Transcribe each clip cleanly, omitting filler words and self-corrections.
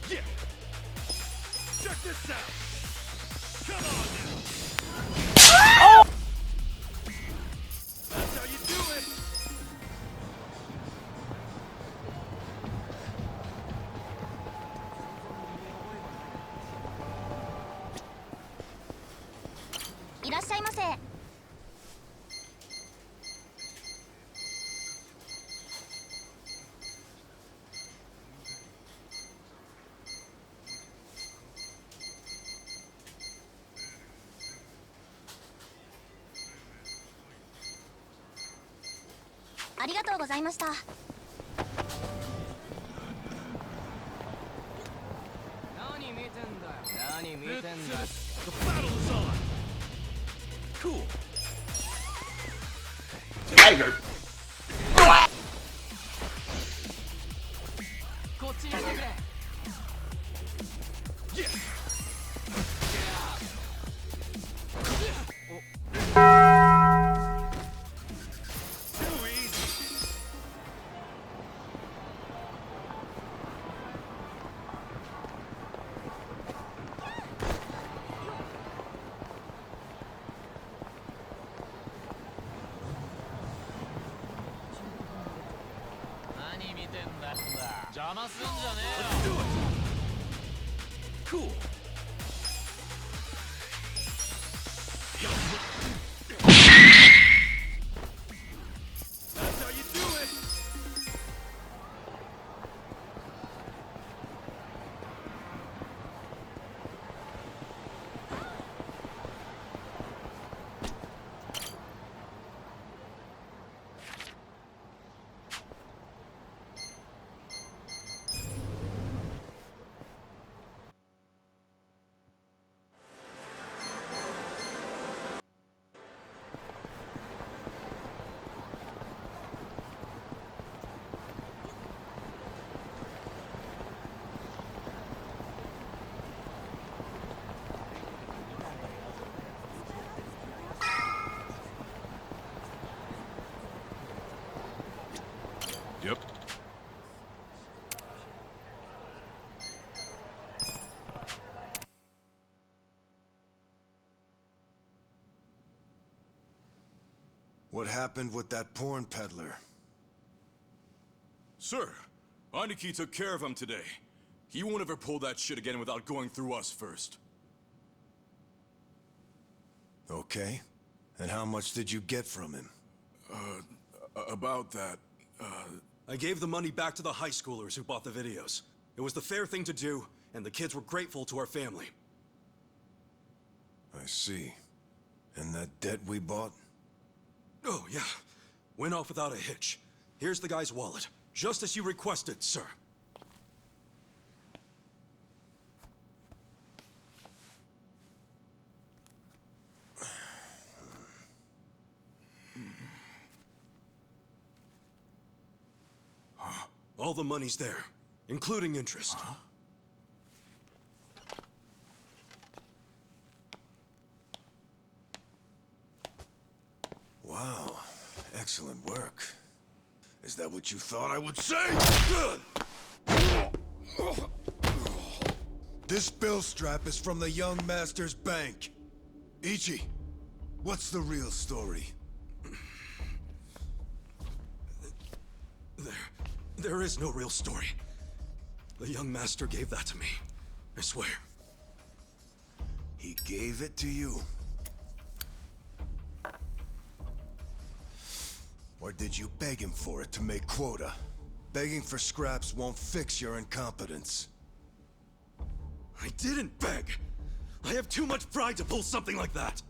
Yeah. Check this out. Come on now. That's how you do it. いらっしゃいませ。ありがとうございました。何見てんだよ。何見てんだよ。 The battle is on. Cool. Tiger. こっちに来てくれ。 Yeah. Too easy. 何見てんだよ。邪魔すんじゃね Let's do it. Cool. That's how you do it. Yep. What happened with that porn peddler? Sir, Aniki took care of him today. He won't ever pull that shit again without going through us first. Okay. And how much did you get from him? About that, I gave the money back to the high schoolers who bought the videos. It was the fair thing to do, and the kids were grateful to our family. I see. And that debt we bought? Oh, yeah. Went off without a hitch. Here's the guy's wallet. Just as you requested, sir. All the money's there, including interest. Wow. Excellent work. Is that what you thought I would say? This bill strap is from the young master's bank. Ichi, what's the real story? There is no real story. The young master gave that to me. I swear. He gave it to you? Or did you beg him for it to make quota? Begging for scraps won't fix your incompetence. I didn't beg. I have too much pride to pull something like that.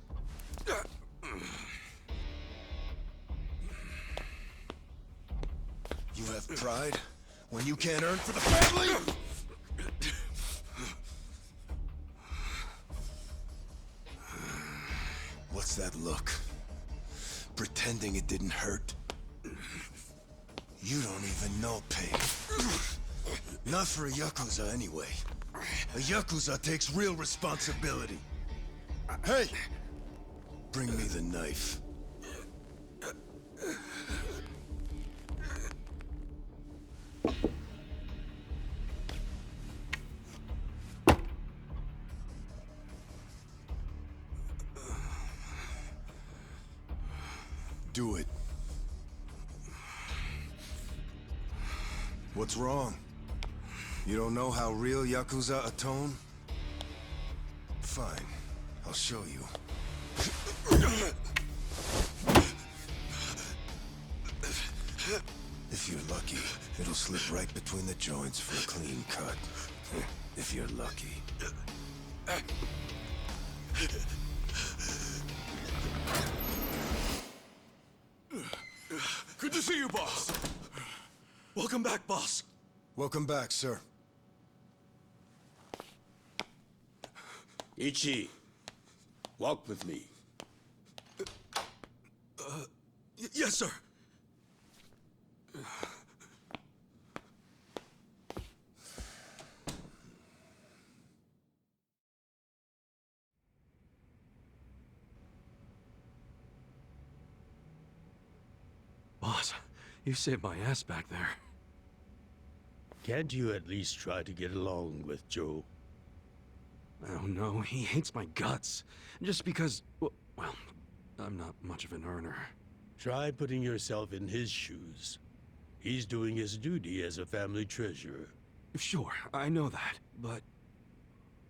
You have pride when you can't earn for the family? What's that look? Pretending it didn't hurt? You don't even know pain. Not for a Yakuza anyway. A Yakuza takes real responsibility. Hey! Bring me the knife. Do it. What's wrong? You don't know how real Yakuza atone? Fine. I'll show you. If you're lucky, it'll slip right between the joints for a clean cut. If you're lucky. Good to see you, boss. Welcome back, boss. Welcome back, sir. Ichi, walk with me. Yes, sir. Boss, you saved my ass back there. Can't you at least try to get along with Joe? Oh no, he hates my guts. Just because, well, I'm not much of an earner. Try putting yourself in his shoes. He's doing his duty as a family treasurer. Sure, I know that, but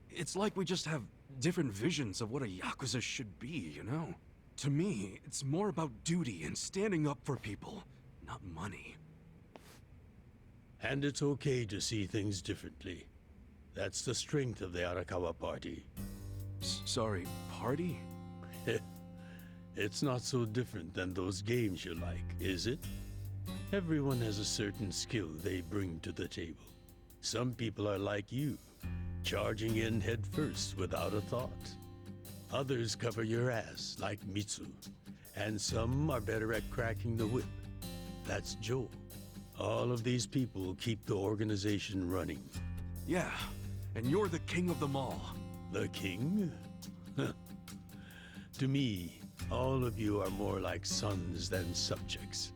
it's like we just have different visions of what a Yakuza should be, you know? To me, it's more about duty and standing up for people, not money. And it's okay to see things differently. That's the strength of the Arakawa Party. Sorry, party? It's not so different than those games you like, is it? Everyone has a certain skill they bring to the table. Some people are like you, charging in head first without a thought. Others cover your ass, like Mitsu. And some are better at cracking the whip. That's Joe. All of these people keep the organization running. Yeah, and you're the king of them all. The king? To me, all of you are more like sons than subjects.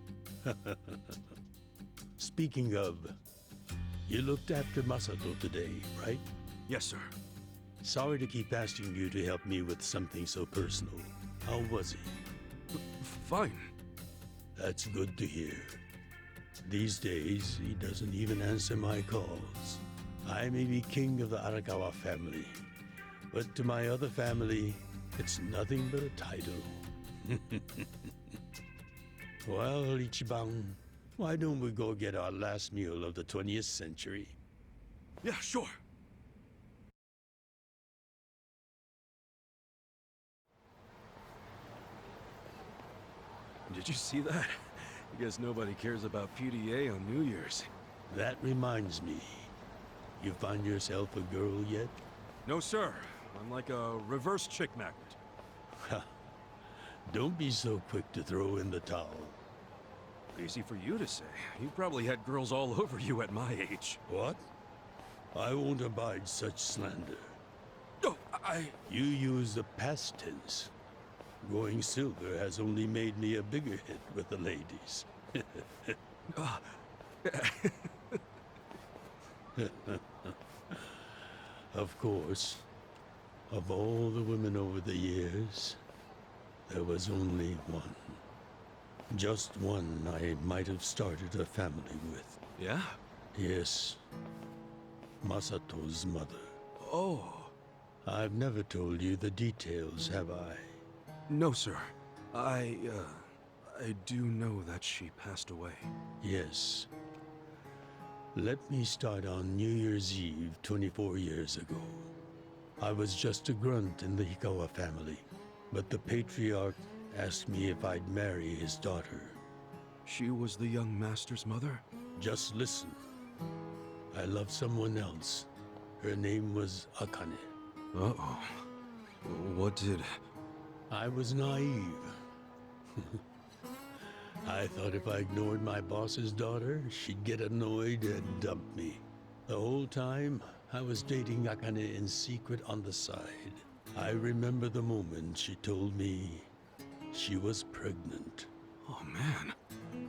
Speaking of, you looked after Masato today, right? Yes, sir. Sorry to keep asking you to help me with something so personal. How was he? Fine. That's good to hear. These days, he doesn't even answer my calls. I may be king of the Arakawa family, but to my other family, it's nothing but a title. Well, Ichiban, why don't we go get our last meal of the 20th century? Yeah, sure. Did you see that? I guess nobody cares about PDA on New Year's. That reminds me. You find yourself a girl yet? No, sir. I'm like a reverse chick magnet. Don't be so quick to throw in the towel. Easy for you to say. You probably had girls all over you at my age. What? I won't abide such slander. No, You use the past tense. Going silver has only made me a bigger hit with the ladies. Of course, of all the women over the years, there was only one. Just one I might have started a family with. Yeah? Yes, Masato's mother. Oh. I've never told you the details, have I? No, sir. I do know that she passed away. Yes. Let me start on New Year's Eve 24 years ago. I was just a grunt in the Hikawa family, but the patriarch asked me if I'd marry his daughter. She was the young master's mother? Just listen. I loved someone else. Her name was Akane. Uh-oh. What did... I was naive. I thought if I ignored my boss's daughter, she'd get annoyed and dump me. The whole time, I was dating Akane in secret on the side. I remember the moment she told me she was pregnant. Oh, man.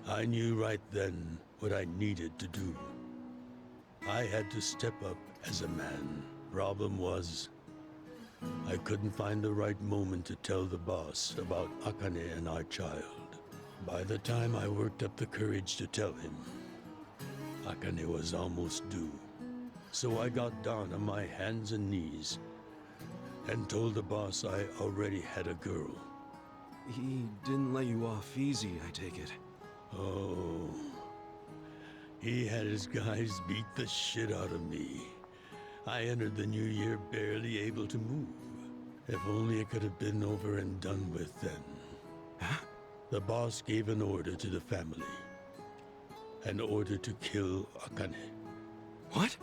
I knew right then what I needed to do. I had to step up as a man. Problem was, I couldn't find the right moment to tell the boss about Akane and our child. By the time I worked up the courage to tell him, Akane was almost due. So I got down on my hands and knees and told the boss I already had a girl. He didn't let you off easy, I take it. Oh, he had his guys beat the shit out of me. I entered the new year barely able to move. If only it could have been over and done with then. Huh? The boss gave an order to the family. An order to kill Akane. What?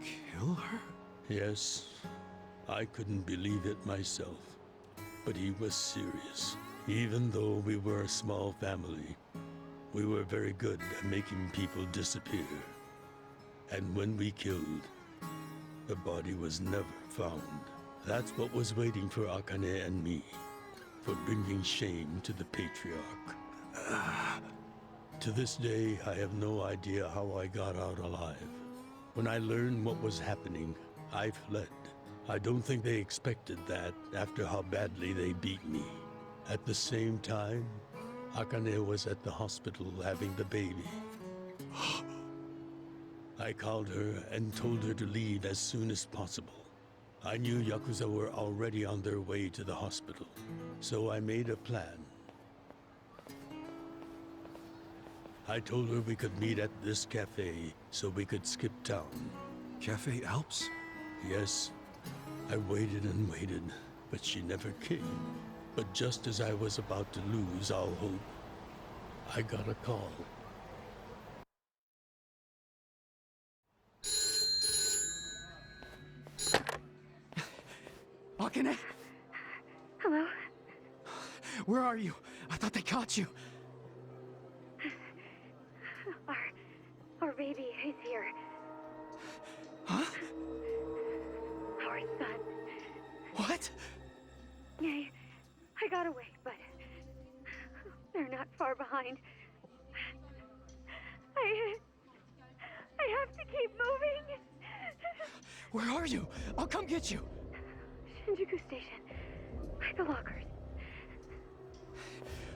Kill her? Yes, I couldn't believe it myself. But he was serious. Even though we were a small family, we were very good at making people disappear. And when we killed, the body was never found. That's what was waiting for Akane and me, for bringing shame to the patriarch. To this day, I have no idea how I got out alive. When I learned what was happening, I fled. I don't think they expected that after how badly they beat me. At the same time, Akane was at the hospital having the baby. I called her and told her to leave as soon as possible. I knew Yakuza were already on their way to the hospital, so I made a plan. I told her we could meet at this cafe so we could skip town. Cafe Alps? Yes, I waited and waited, but she never came. But just as I was about to lose all hope, I got a call. Akane? Hello? Where are you? I thought they caught you. Our baby is here. Huh? Our son. What? I got away, but they're not far behind. I have to keep moving. Where are you? I'll come get you. Shinjuku Station. By the lockers.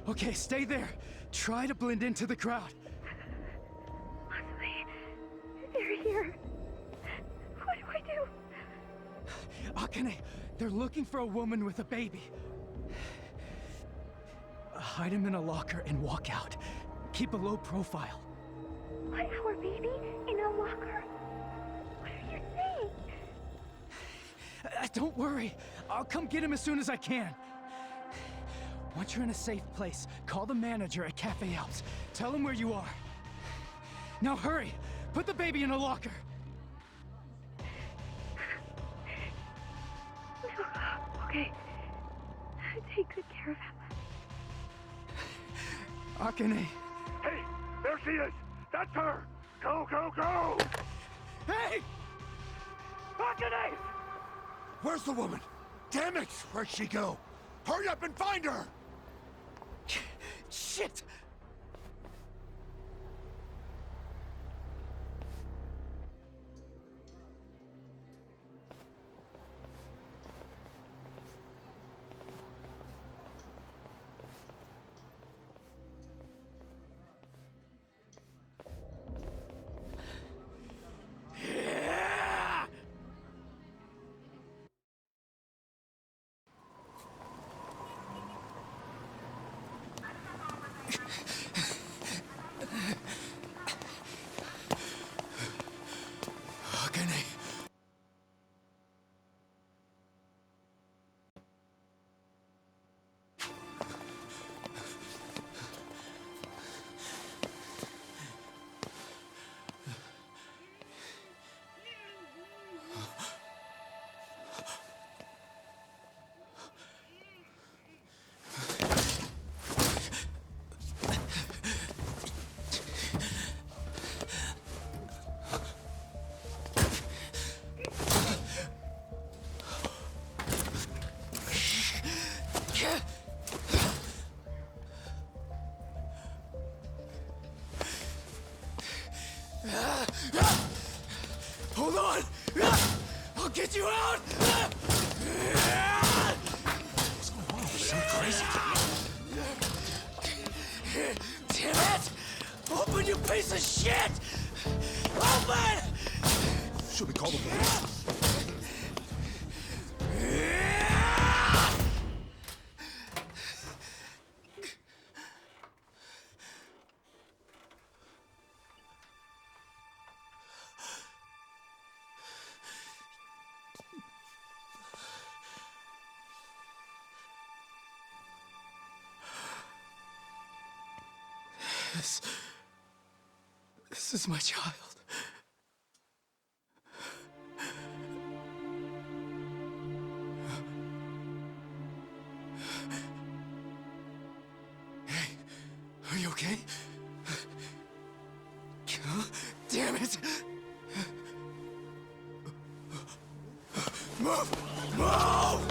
Okay, stay there. Try to blend into the crowd. Honestly, they're here. What do I do? Akane, they're looking for a woman with a baby. Hide him in a locker and walk out. Keep a low profile. Put our baby in a locker? What are you saying? Don't worry. I'll come get him as soon as I can. Once you're in a safe place, call the manager at Cafe Alps. Tell him where you are. Now hurry! Put the baby in a locker! Okay. Take good care of him. Akane! Hey, there she is! That's her! Go, go, go! Hey! Akane! Where's the woman? Damn it! Where'd she go? Hurry up and find her! Shit! Akane! Hold on! I'll get you out! What's going on? So crazy. Damn it! Open, you piece of shit! Open! Should we call the police? This is my child. Hey, are you okay? God damn it! Move! Move!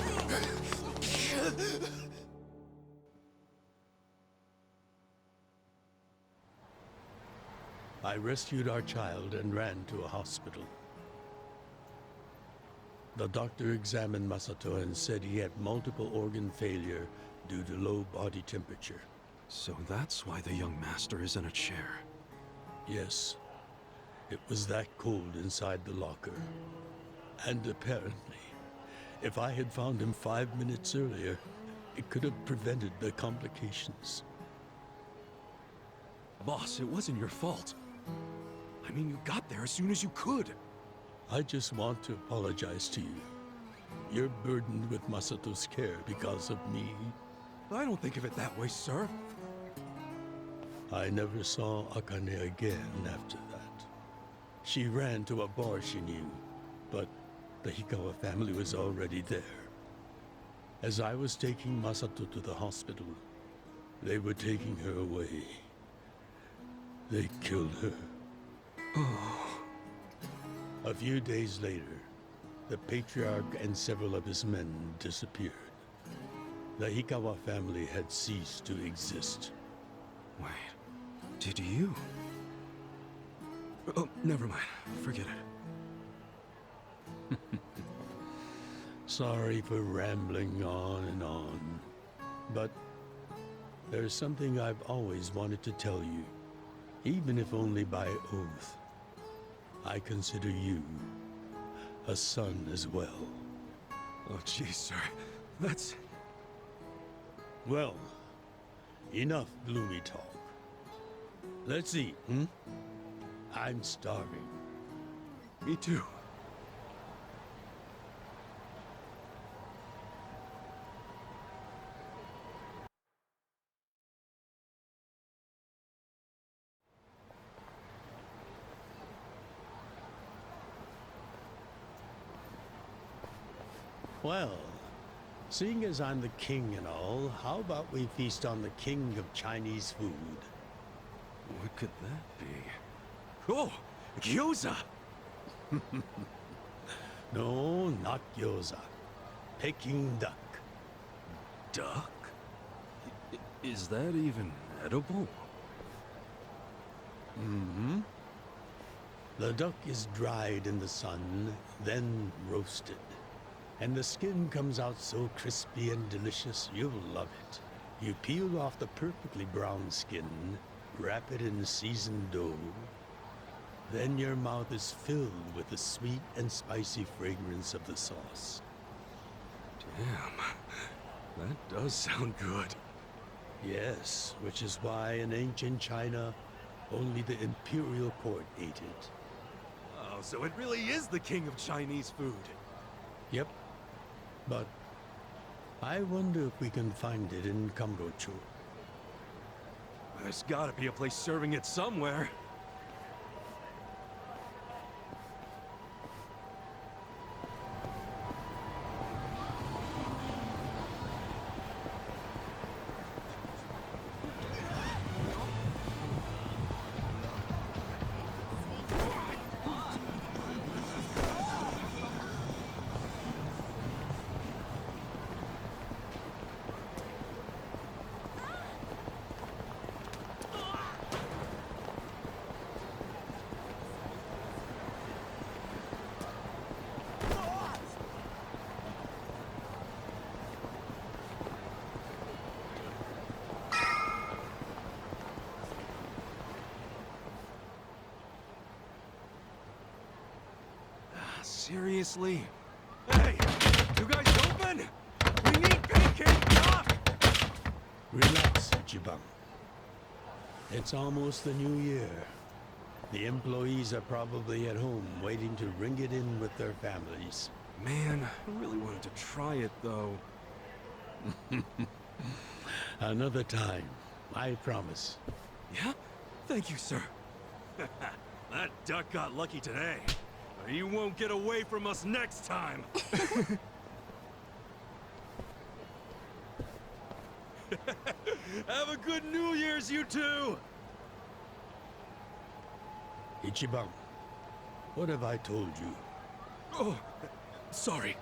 I rescued our child and ran to a hospital. The doctor examined Masato and said he had multiple organ failure due to low body temperature. So that's why the young master is in a chair. Yes, it was that cold inside the locker. And apparently, if I had found him 5 minutes earlier, it could have prevented the complications. Boss, it wasn't your fault. I mean, you got there as soon as you could. I just want to apologize to you. You're burdened with Masato's care because of me. I don't think of it that way, sir. I never saw Akane again after that. She ran to a bar she knew, but the Hikawa family was already there. As I was taking Masato to the hospital, they were taking her away. They killed her. A few days later, the patriarch and several of his men disappeared. The Hikawa family had ceased to exist. Wait, did you? Oh, never mind. Forget it. Sorry for rambling on and on, but there's something I've always wanted to tell you, even if only by oath. I consider you a son as well. Oh, geez, sir. That's... Well, enough gloomy talk. Let's eat, I'm starving. Me too. Well, seeing as I'm the king and all, how about we feast on the king of Chinese food? What could that be? Oh! Gyoza! No, not gyoza. Peking duck. Duck? Is that even edible? Mm-hmm. The duck is dried in the sun, then roasted. And the skin comes out so crispy and delicious, you'll love it. You peel off the perfectly brown skin, wrap it in seasoned dough. Then your mouth is filled with the sweet and spicy fragrance of the sauce. Damn, that does sound good. Yes, which is why in ancient China, only the imperial court ate it. Oh, so it really is the king of Chinese food. Yep. But I wonder if we can find it in Kamurocho. There's gotta be a place serving it somewhere. Seriously? Hey, you guys open? We need pancake stuff! Relax, Ichiban. It's almost the new year. The employees are probably at home waiting to ring it in with their families. Man, I really wanted to try it, though. Another time, I promise. Yeah? Thank you, sir. That duck got lucky today. He won't get away from us next time. Have a good New Year's, you two! Ichiban, what have I told you? Oh, sorry.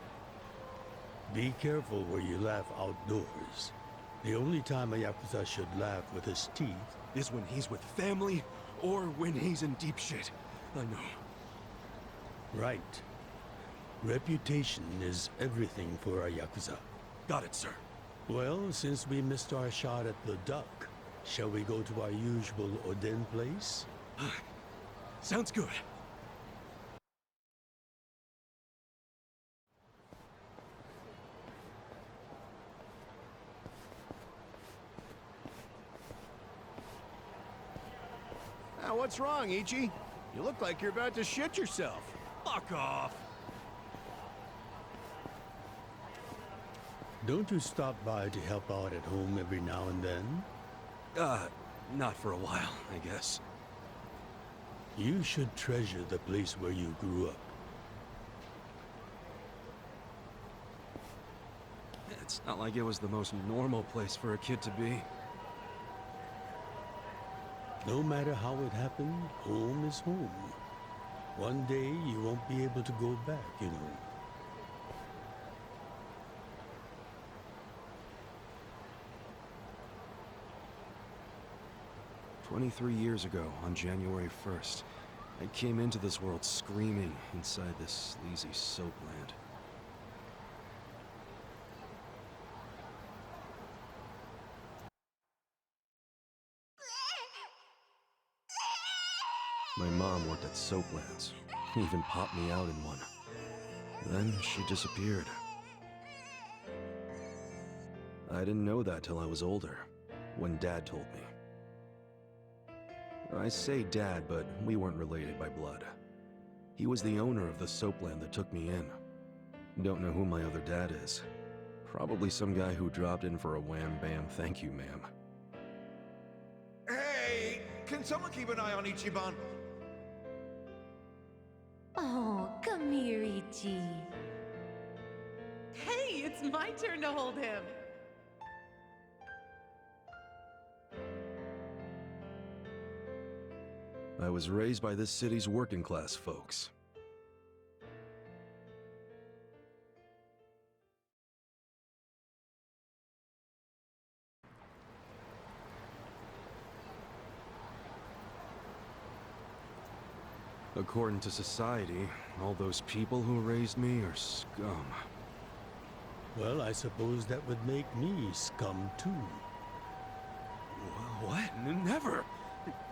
Be careful where you laugh outdoors. The only time a Yakuza should laugh with his teeth Is when he's with family, or when he's in deep shit. I know. right. Reputation is everything for a Yakuza. Got it, sir. Well, since we missed our shot at the duck, shall we go to our usual Oden place? Sounds good. Now, what's wrong, Ichi? You look like you're about to shit yourself. Fuck off! Don't you stop by to help out at home every now and then? Not for a while, I guess. You should treasure the place where you grew up. It's not like it was the most normal place for a kid to be. No matter how it happened, home is home. One day you won't be able to go back, you know. "23 years ago, on January 1st, I came into this world screaming inside this sleazy soap land. My mom worked at Soaplands, even popped me out in one. Then she disappeared. I didn't know that till I was older, when Dad told me. I say Dad, but we weren't related by blood. He was the owner of the soapland that took me in. Don't know who my other dad is. Probably some guy who dropped in for a wham-bam thank you, ma'am. Hey, can someone keep an eye on Ichiban? Oh, come here, Ichi. Hey, it's my turn to hold him. I was raised by this city's working class folks. According to society, all those people who raised me are scum. Well, I suppose that would make me scum too. What? Never!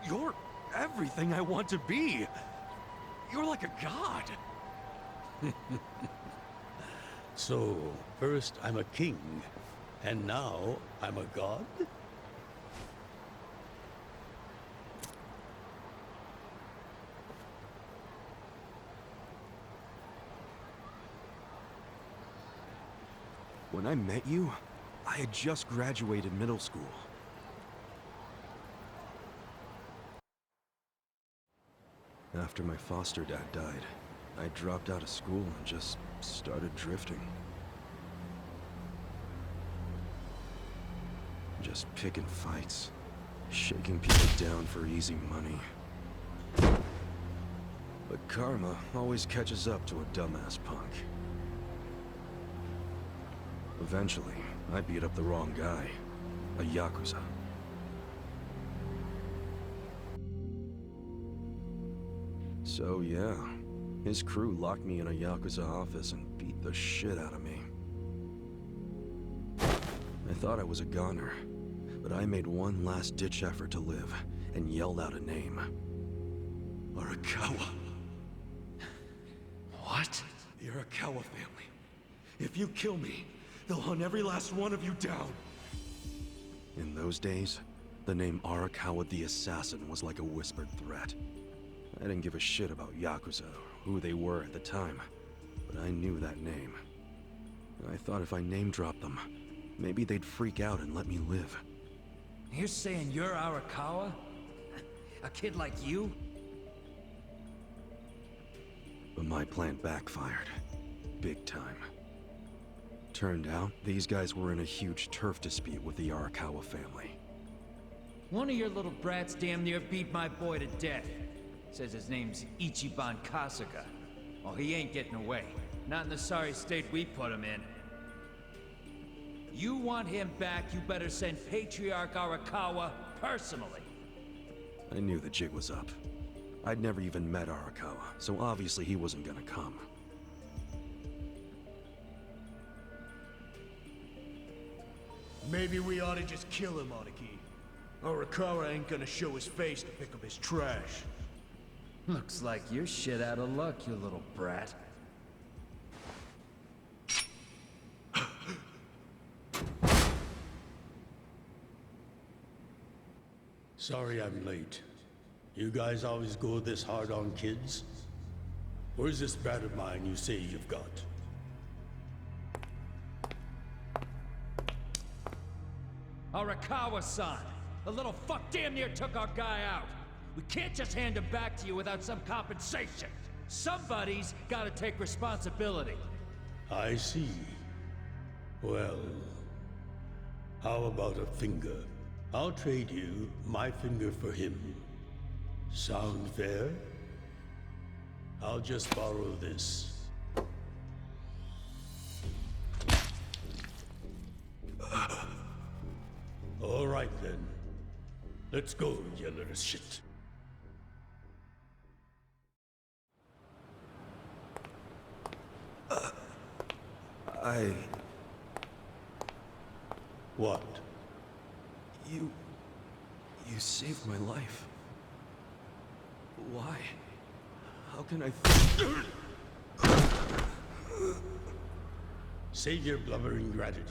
You're everything I want to be! You're like a god! So, first I'm a king, and now I'm a god? When I met you, I had just graduated middle school. After my foster dad died, I dropped out of school and just started drifting. Just picking fights, shaking people down for easy money. But karma always catches up to a dumbass punk. Eventually, I beat up the wrong guy, a Yakuza. So yeah, his crew locked me in a Yakuza office and beat the shit out of me. I thought I was a goner, but I made one last-ditch effort to live and yelled out a name. Arakawa. What? The Arakawa family. If you kill me, they'll hunt every last one of you down. In those days, the name Arakawa the Assassin was like a whispered threat. I didn't give a shit about Yakuza or who they were at the time, but I knew that name. I thought if I name-dropped them, maybe they'd freak out and let me live. You're saying you're Arakawa? A kid like you? But my plan backfired. Big time. Turned out, these guys were in a huge turf dispute with the Arakawa family. One of your little brats damn near beat my boy to death. Says his name's Ichiban Kasika. Oh, he ain't getting away. Not in the sorry state we put him in. You want him back, you better send Patriarch Arakawa personally. I knew the jig was up. I'd never even met Arakawa, so obviously he wasn't gonna come. Maybe we ought to just kill him, Aniki. Arakawa ain't gonna show his face to pick up his trash. Looks like you're shit out of luck, you little brat. Sorry I'm late. You guys always go this hard on kids? Where's this brat of mine you say you've got? Arakawa-san! The little fuck damn near took our guy out! We can't just hand him back to you without some compensation! Somebody's gotta take responsibility! I see. Well, how about a finger? I'll trade you my finger for him. Sound fair? I'll just borrow this. All right then. Let's go, you little shit. What? You saved my life. Why? How can I Save your blubbering gratitude.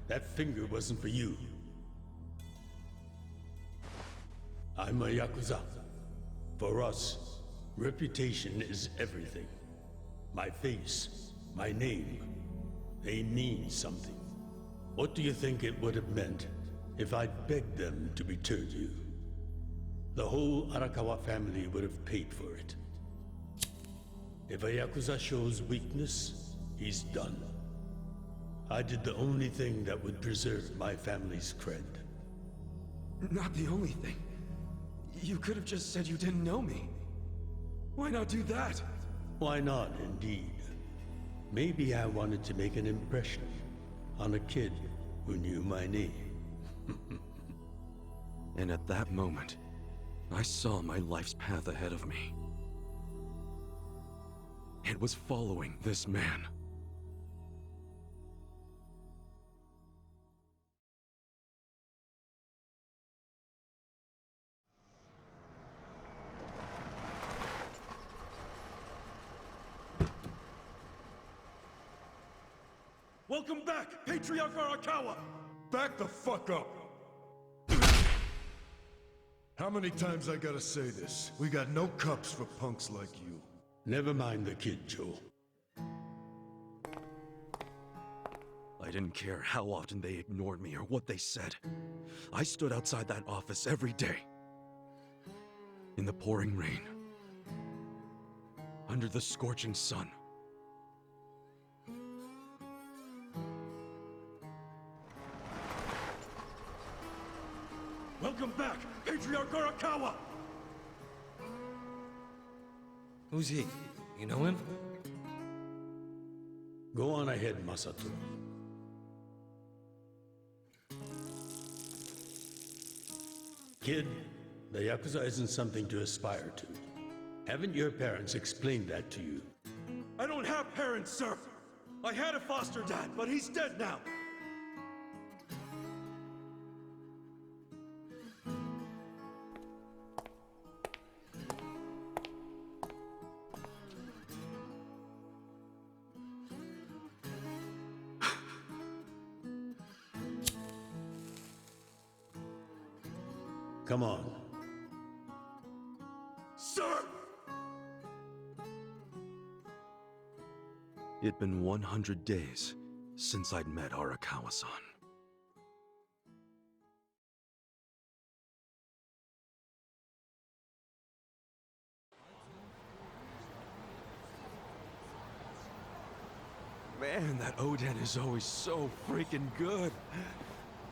That finger wasn't for you. I'm a Yakuza. For us, reputation is everything. My face, my name, they mean something. What do you think it would have meant if I'd begged them to return you? The whole Arakawa family would have paid for it. If a Yakuza shows weakness, he's done. I did the only thing that would preserve my family's cred. Not the only thing. You could have just said you didn't know me. Why not do that? Why not, indeed? Maybe I wanted to make an impression on a kid who knew my name. And at that moment, I saw my life's path ahead of me. It was following this man. Welcome back, Patriarch Arakawa! Back the fuck up! How many times I gotta say this? We got no cups for punks like you. Never mind the kid, Joe. I didn't care how often they ignored me or what they said. I stood outside that office every day. In the pouring rain. Under the scorching sun. Welcome back, Patriarch Arakawa! Who's he? You know him? Go on ahead, Masato. Kid, the Yakuza isn't something to aspire to. Haven't your parents explained that to you? I don't have parents, sir! I had a foster dad, but he's dead now! Come on. Sir! It'd been 100 days since I'd met Arakawa-san. Man, that Oden is always so freaking good.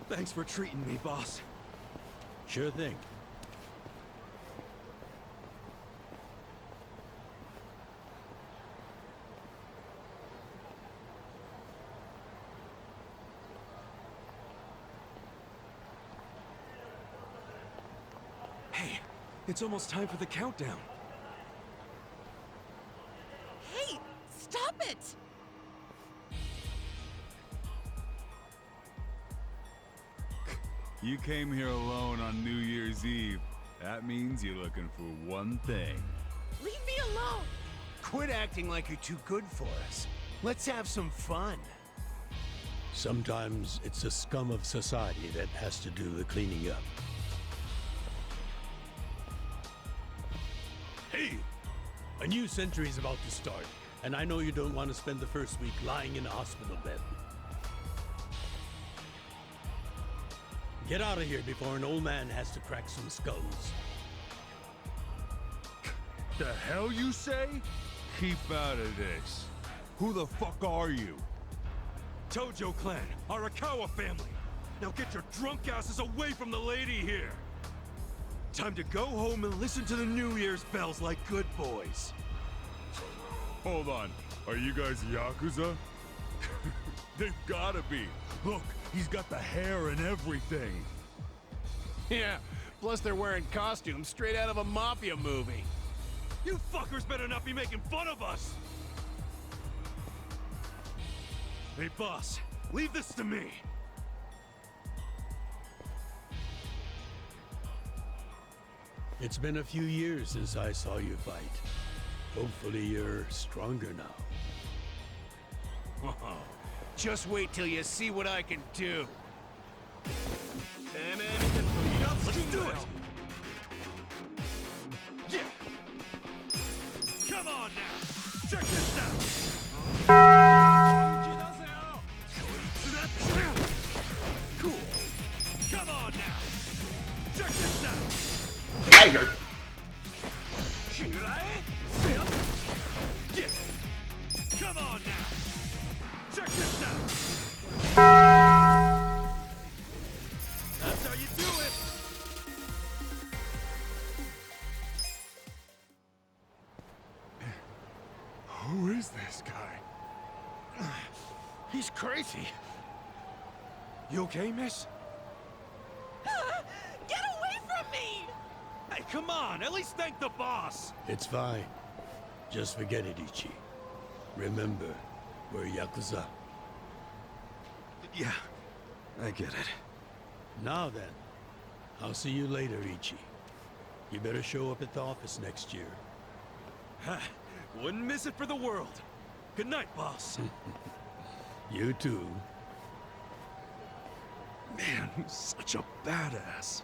Thanks for treating me, boss. Sure thing. Hey, it's almost time for the countdown. Hey, stop it! You came here alone on New Year's Eve. That means you're looking for one thing. Leave me alone! Quit acting like you're too good for us. Let's have some fun. Sometimes it's the scum of society that has to do the cleaning up. Hey! A new century is about to start, and I know you don't want to spend the first week lying in a hospital bed. Get out of here before an old man has to crack some skulls. The hell you say? Keep out of this. Who the fuck are you? Tojo clan, Arakawa family. Now get your drunk asses away from the lady here. Time to go home and listen to the New Year's bells like good boys. Hold on. Are you guys Yakuza? They've gotta be. Look, he's got the hair and everything. Yeah, plus they're wearing costumes straight out of a mafia movie. You fuckers better not be making fun of us! Hey, boss, leave this to me. It's been a few years since I saw you fight. Hopefully you're stronger now. Just wait till you see what I can do. Let's do it! Yeah! Come on now! Check this out! Cool! Come on now! Check this out! Tiger! Yeah! Come on now! Check this out! That's how you do it! Who is this guy? He's crazy. You okay, miss? Get away from me! Hey, come on! At least thank the boss! It's fine. Just forget it, Ichi. Remember, we're Yakuza. Yeah, I get it. Now then, I'll see you later, Ichi. You better show up at the office next year. Wouldn't miss it for the world. Good night, boss. You too. Man, he's such a badass.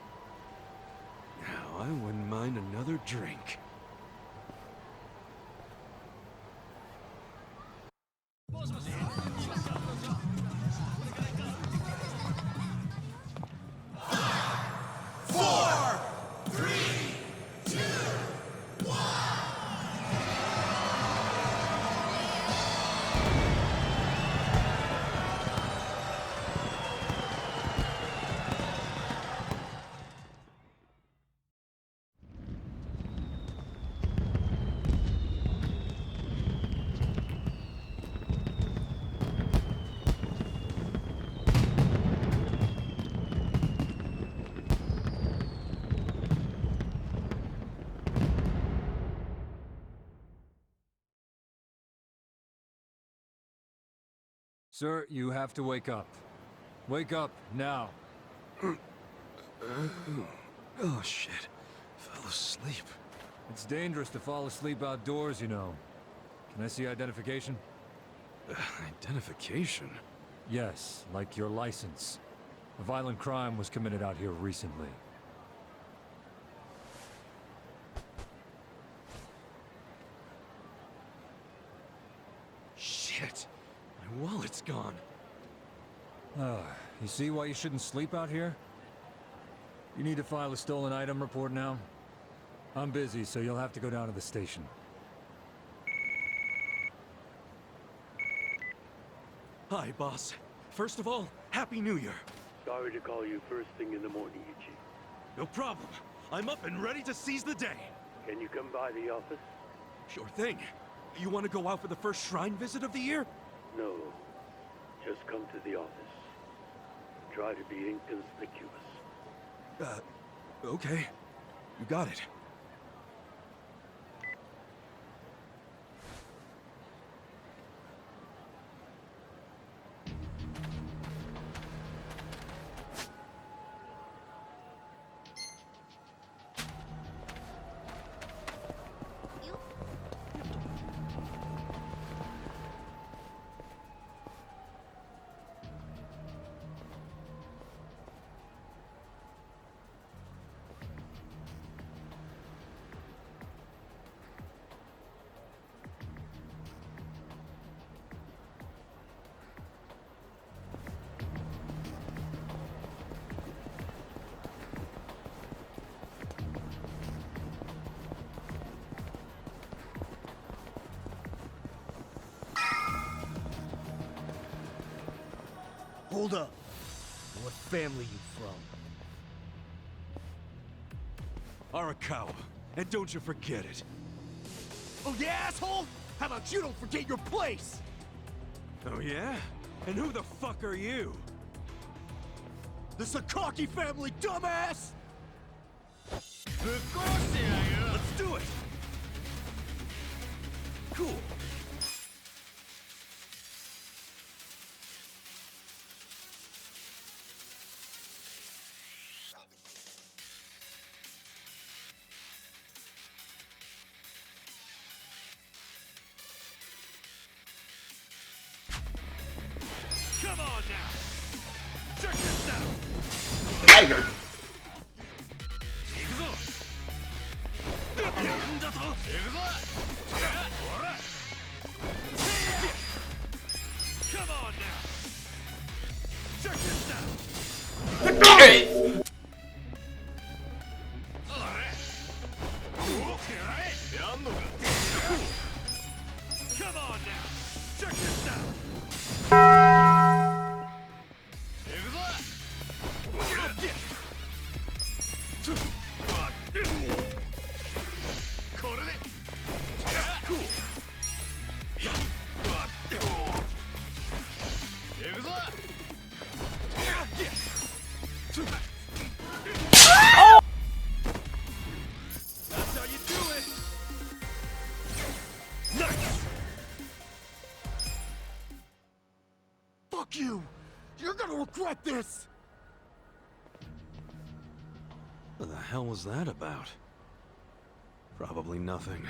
Now, I wouldn't mind another drink. Sir, you have to wake up. Wake up, now. Oh, shit. Fell asleep. It's dangerous to fall asleep outdoors, you know. Can I see identification? Identification? Yes, like your license. A violent crime was committed out here recently. boss gone. You see why you shouldn't sleep out here? You need to file a stolen item report now? I'm busy, so you'll have to go down to the station. Hi, boss. First of all, Happy New Year. Sorry to call you first thing in the morning, Ichi. No problem. I'm up and ready to seize the day. Can you come by the office? Sure thing. You want to go out for the first shrine visit of the year? No. Just come to the office. Try to be inconspicuous. Okay. You got it. Hold up. What family you from? Arakawa. And don't you forget it. Oh yeah, asshole? How about you don't forget your place? Oh yeah? And who the fuck are you? The Sakaki family, dumbass! Let's do it! Cool. Come on now! Check this out! Tiger! Come on now! Check this out! Hey! Come on now! Check this out! That's how you do it! Nice! Fuck you! You're gonna regret this! What the hell was that about? Probably nothing.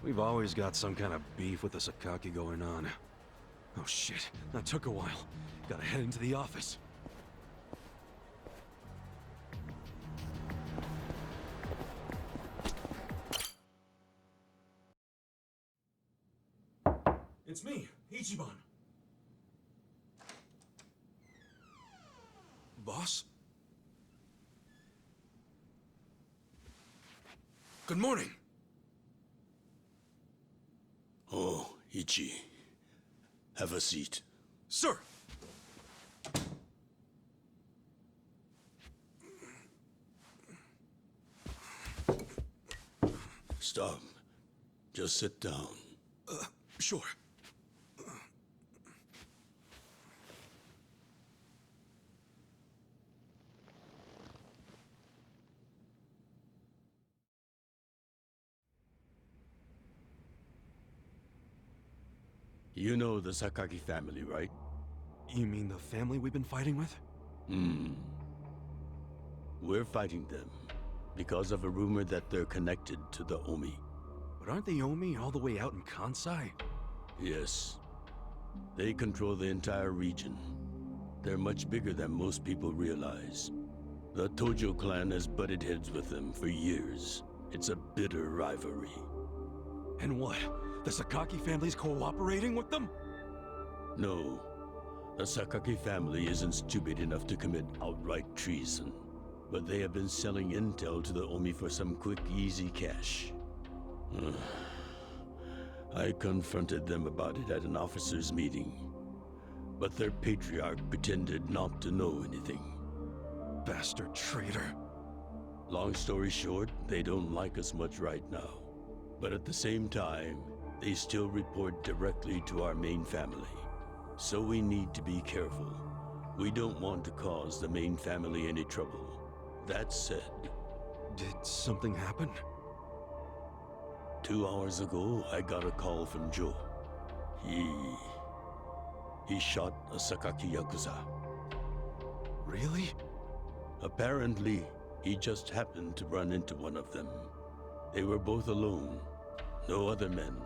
We've always got some kind of beef with the Sakaki going on. Oh shit, that took a while. Gotta head into the office. It's me, Ichiban. Boss? Good morning. Oh, Ichi. Have a seat. Sir! Stop. Just sit down. Sure. You know the Sakaki family, right? You mean the family we've been fighting with? We're fighting them because of a rumor that they're connected to the Omi. But aren't the Omi all the way out in Kansai? Yes. They control the entire region. They're much bigger than most people realize. The Tojo clan has butted heads with them for years. It's a bitter rivalry. And what? The Sakaki family's cooperating with them? No. The Sakaki family isn't stupid enough to commit outright treason, but they have been selling intel to the Omi for some quick, easy cash. I confronted them about it at an officers' meeting, but their patriarch pretended not to know anything. Bastard traitor. Long story short, they don't like us much right now. But at the same time, they still report directly to our main family. So we need to be careful. We don't want to cause the main family any trouble. That said... Did something happen? 2 hours ago, I got a call from Joe. He shot a Sakaki Yakuza. Really? Apparently, he just happened to run into one of them. They were both alone. No other men.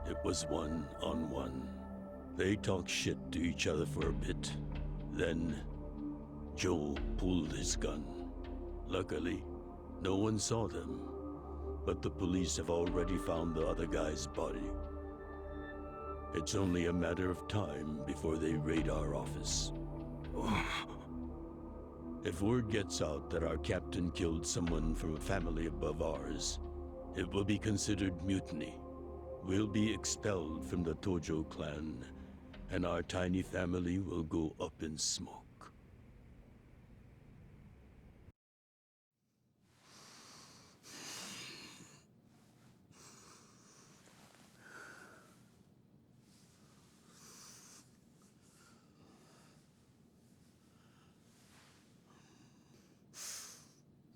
It was one-on-one. They talked shit to each other for a bit. Then, Joe pulled his gun. Luckily, no one saw them. But the police have already found the other guy's body. It's only a matter of time before they raid our office. If word gets out that our captain killed someone from a family above ours, it will be considered mutiny. We'll be expelled from the Tojo clan, and our tiny family will go up in smoke.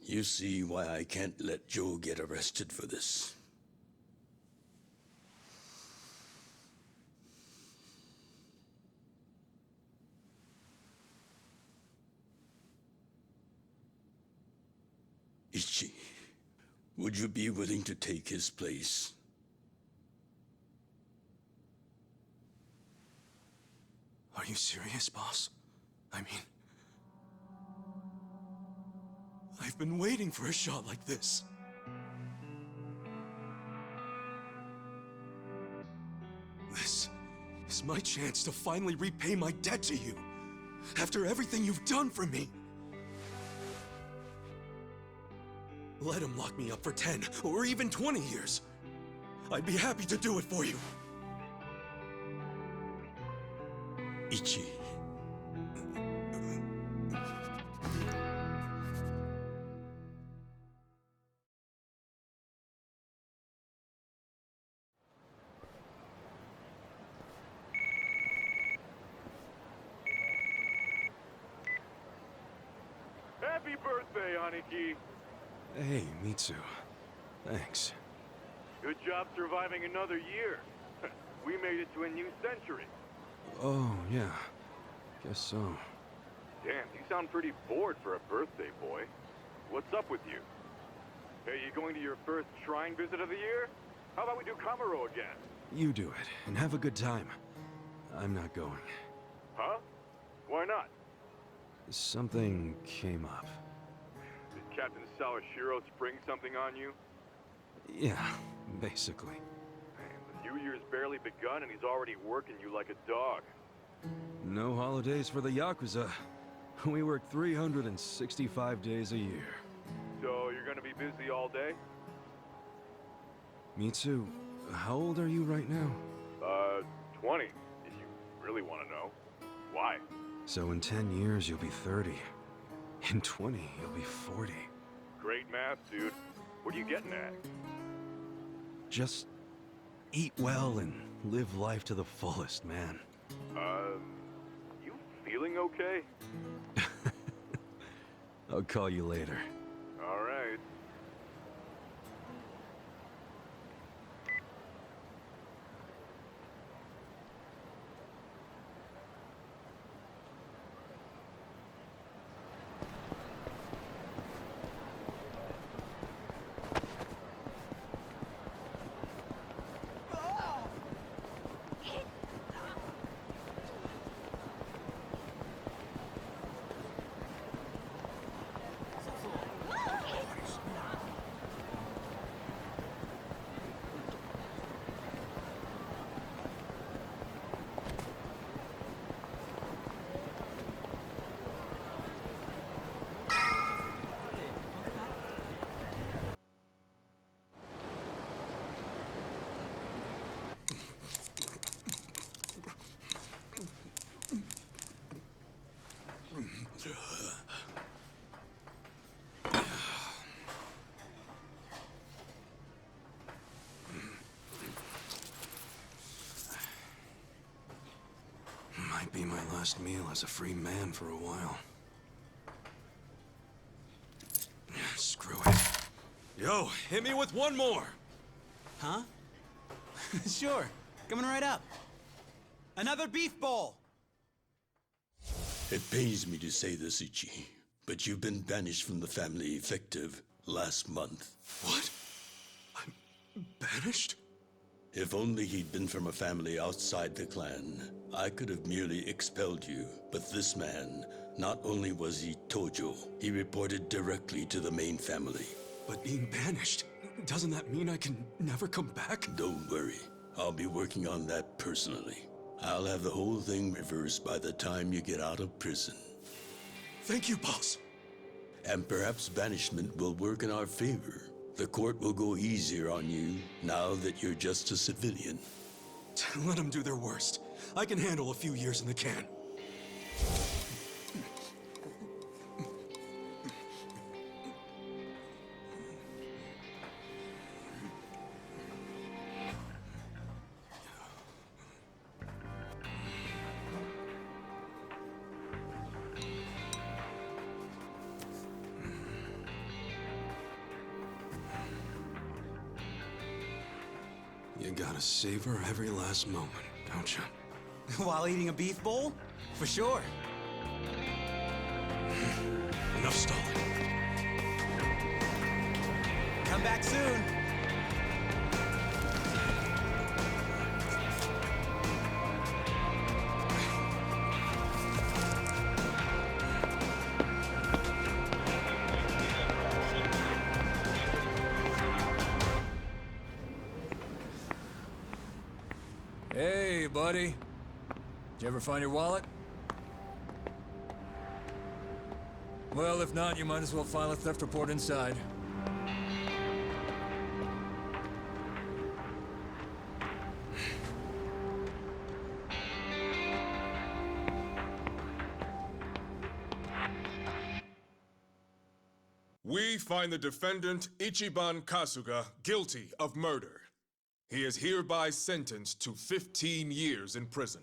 You see why I can't let Joe get arrested for this. Ichi, would you be willing to take his place? Are you serious, boss? I mean... I've been waiting for a shot like this. This is my chance to finally repay my debt to you. After everything you've done for me. Let him lock me up for 10 or even 20 years. I'd be happy to do it for you. Ichi. Happy birthday, Aniki. Hey, Mitsu. Thanks. Good job surviving another year. We made it to a new century. Oh, yeah. Guess so. Damn, you sound pretty bored for a birthday boy. What's up with you? Hey, you going to your first shrine visit of the year? How about we do Kamuro again? You do it, and have a good time. I'm not going. Huh? Why not? Something came up. Did Captain Sawashiro spring something on you? Yeah, basically. Man, the New Year's barely begun and he's already working you like a dog. No holidays for the Yakuza. We work 365 days a year. So you're gonna be busy all day? Mitsu, how old are you right now? 20, if you really want to know. Why? So in 10 years, you'll be 30. In 20, you'll be 40. Great math, dude. What are you getting at? Just eat well and live life to the fullest, man. You feeling okay? I'll call you later. All right. last meal as a free man for a while. Screw it. Yo, hit me with one more! Huh? Sure. Coming right up. Another beef bowl! It pains me to say this, Ichi, but you've been banished from the family effective last month. What? I'm banished? If only he'd been from a family outside the clan, I could have merely expelled you. But this man, not only was he Tojo, he reported directly to the main family. But being banished, doesn't that mean I can never come back? Don't worry. I'll be working on that personally. I'll have the whole thing reversed by the time you get out of prison. Thank you, boss. And perhaps banishment will work in our favor. The court will go easier on you now that you're just a civilian. Let them do their worst. I can handle a few years in the can. You gotta savor every last moment, don't you? While eating a beef bowl? For sure. Enough stalling. Come back soon. Hey, buddy. Did you ever find your wallet? Well, if not, you might as well file a theft report inside. We find the defendant, Ichiban Kasika, guilty of murder. He is hereby sentenced to 15 years in prison.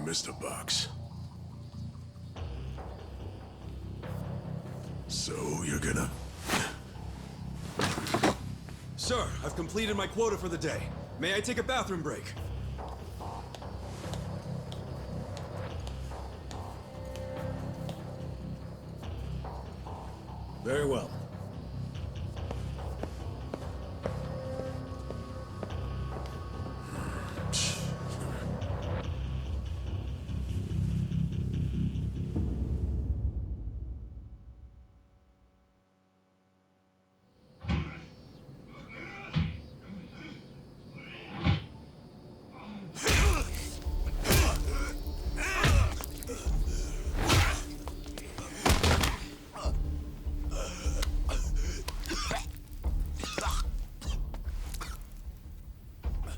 Mr. Box. So, you're gonna... Sir, I've completed my quota for the day. May I take a bathroom break? Very well.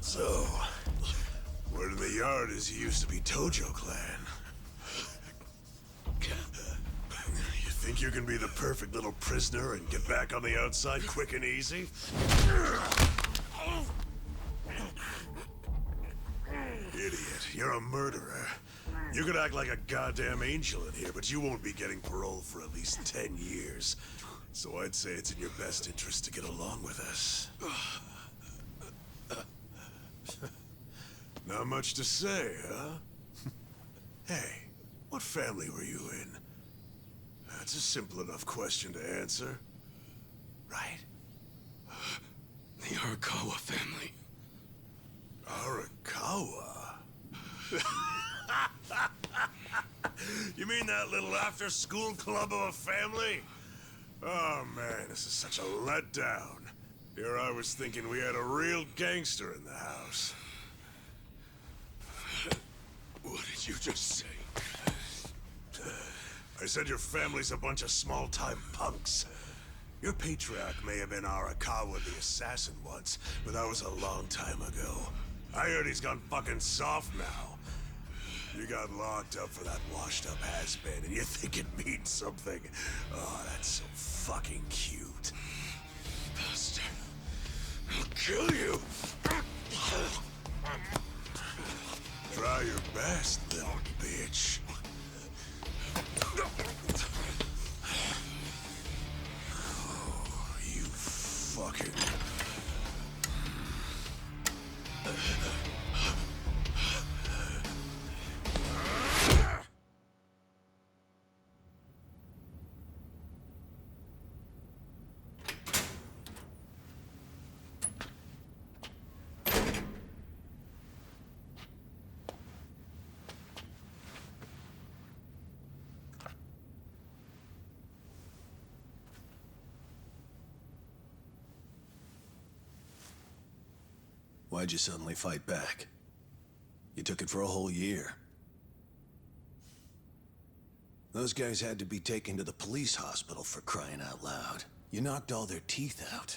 So, word in the yard is you used to be Tojo Clan. You think you can be the perfect little prisoner and get back on the outside quick and easy? Idiot, you're a murderer. You could act like a goddamn angel in here, but you won't be getting parole for at least 10 years. So I'd say it's in your best interest to get along with us. Not much to say, huh? Hey, What family were you in? That's a simple enough question to answer. Right? The Arakawa family. Arakawa? You mean that little after-school club of a family? Oh, man, this is such a letdown. Here I was thinking we had a real gangster in the house. What did you just say? I said your family's a bunch of small-time punks. Your patriarch may have been Arakawa the assassin once, but that was a long time ago. I heard he's gone fucking soft now. You got locked up for that washed-up has-been, and you think it means something. Oh, that's so fucking cute. Bastard. I'll kill you! Try your best, little bitch. Oh, you fucking... Why'd you suddenly fight back? You took it for a whole year. Those guys had to be taken to the police hospital for crying out loud. You knocked all their teeth out.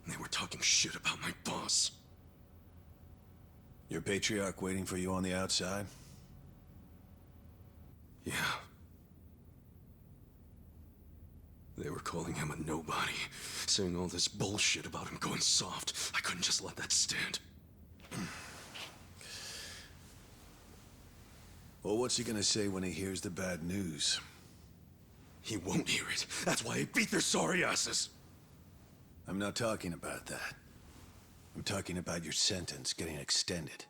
They were talking shit about my boss. Your patriarch waiting for you on the outside? Yeah. They were calling him a nobody, saying all this bullshit about him going soft. I couldn't just let that stand. Well, what's he gonna say when he hears the bad news? He won't hear it. That's why he beat their sorry asses. I'm not talking about that. I'm talking about your sentence getting extended.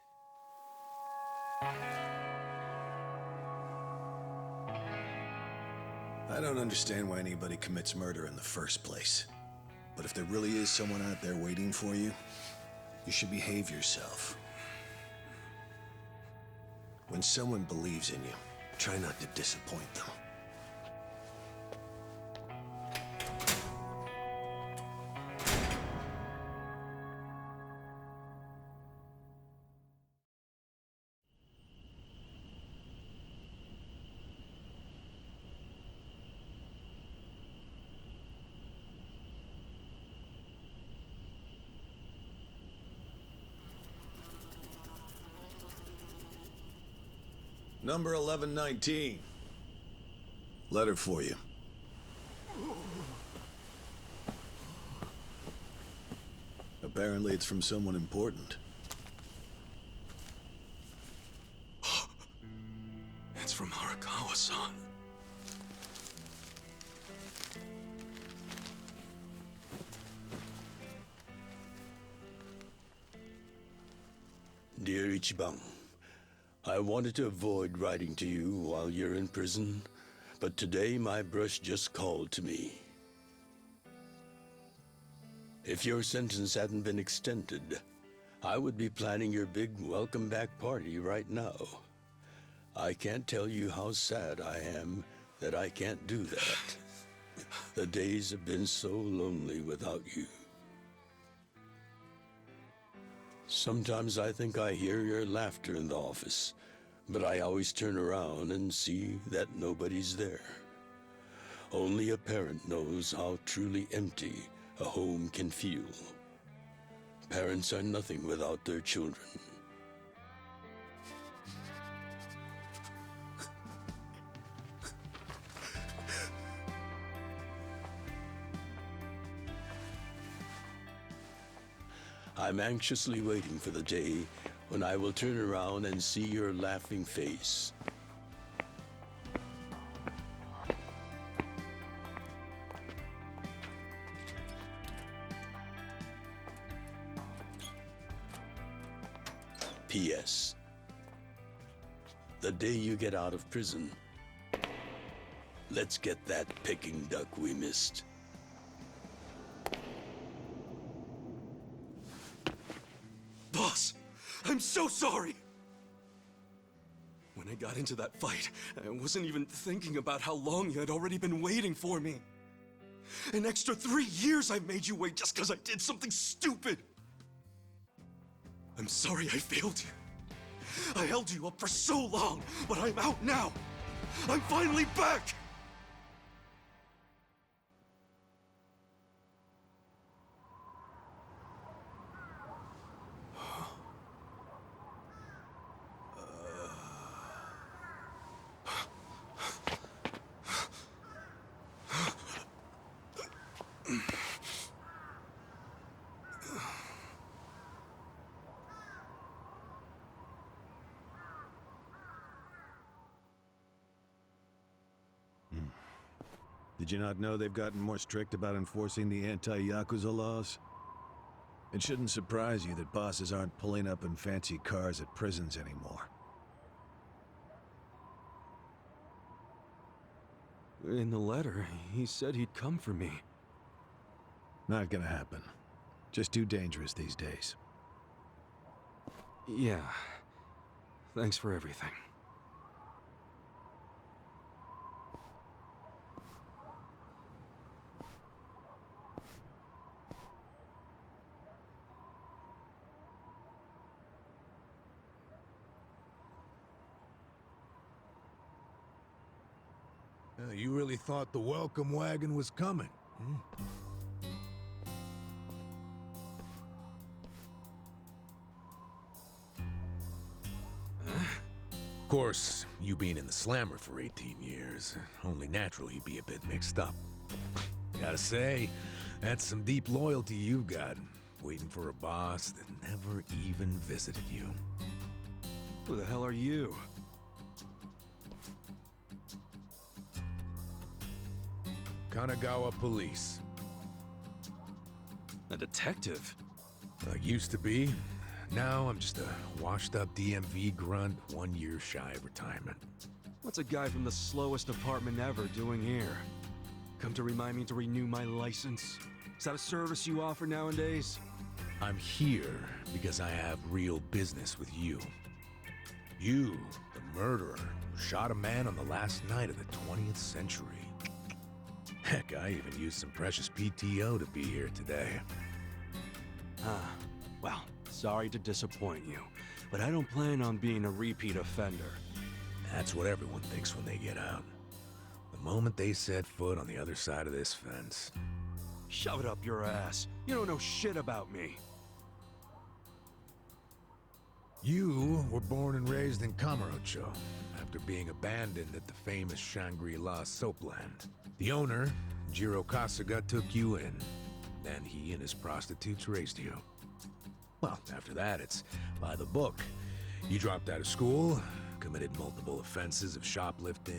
I don't understand why anybody commits murder in the first place. But if there really is someone out there waiting for you, you should behave yourself. When someone believes in you, try not to disappoint them. Number 1119. Letter for you. Apparently it's from someone important. It's from Arakawa-san. Dear Ichiban, I wanted to avoid writing to you while you're in prison, but today my brush just called to me. If your sentence hadn't been extended, I would be planning your big welcome back party right now. I can't tell you how sad I am that I can't do that. The days have been so lonely without you. Sometimes I think I hear your laughter in the office, but I always turn around and see that nobody's there. Only a parent knows how truly empty a home can feel. Parents are nothing without their children. I'm anxiously waiting for the day when I will turn around and see your laughing face. P.S. The day you get out of prison. Let's get that Peking duck we missed. Boss, I'm so sorry! When I got into that fight, I wasn't even thinking about how long you had already been waiting for me. An extra 3 years I made you wait just because I did something stupid! I'm sorry I failed you. I held you up for so long, but I'm out now! I'm finally back! Did you not know they've gotten more strict about enforcing the anti-Yakuza laws? It shouldn't surprise you that bosses aren't pulling up in fancy cars at prisons anymore. In the letter, he said he'd come for me. Not gonna happen. Just too dangerous these days. Yeah. Thanks for everything. You really thought the welcome wagon was coming, hmm? Of course, you being in the slammer for 18 years, only natural you'd be a bit mixed up. Gotta say, that's some deep loyalty you've got, waiting for a boss that never even visited you. Who the hell are you? Kanagawa Police. A detective? Used to be. Now I'm just a washed-up DMV grunt, 1 year shy of retirement. What's a guy from the slowest department ever doing here? Come to remind me to renew my license? Is that a service you offer nowadays? I'm here because I have real business with you. You, the murderer, who shot a man on the last night of the 20th century. Heck, I even used some precious PTO to be here today. Well, sorry to disappoint you, but I don't plan on being a repeat offender. That's what everyone thinks when they get out. The moment they set foot on the other side of this fence. Shove it up your ass. You don't know shit about me. You were born and raised in Kamurocho, after being abandoned at the famous Shangri-La soapland. The owner, Jiro Kasika, took you in. Then he and his prostitutes raised you. Well, after that, it's by the book. You dropped out of school, committed multiple offenses of shoplifting,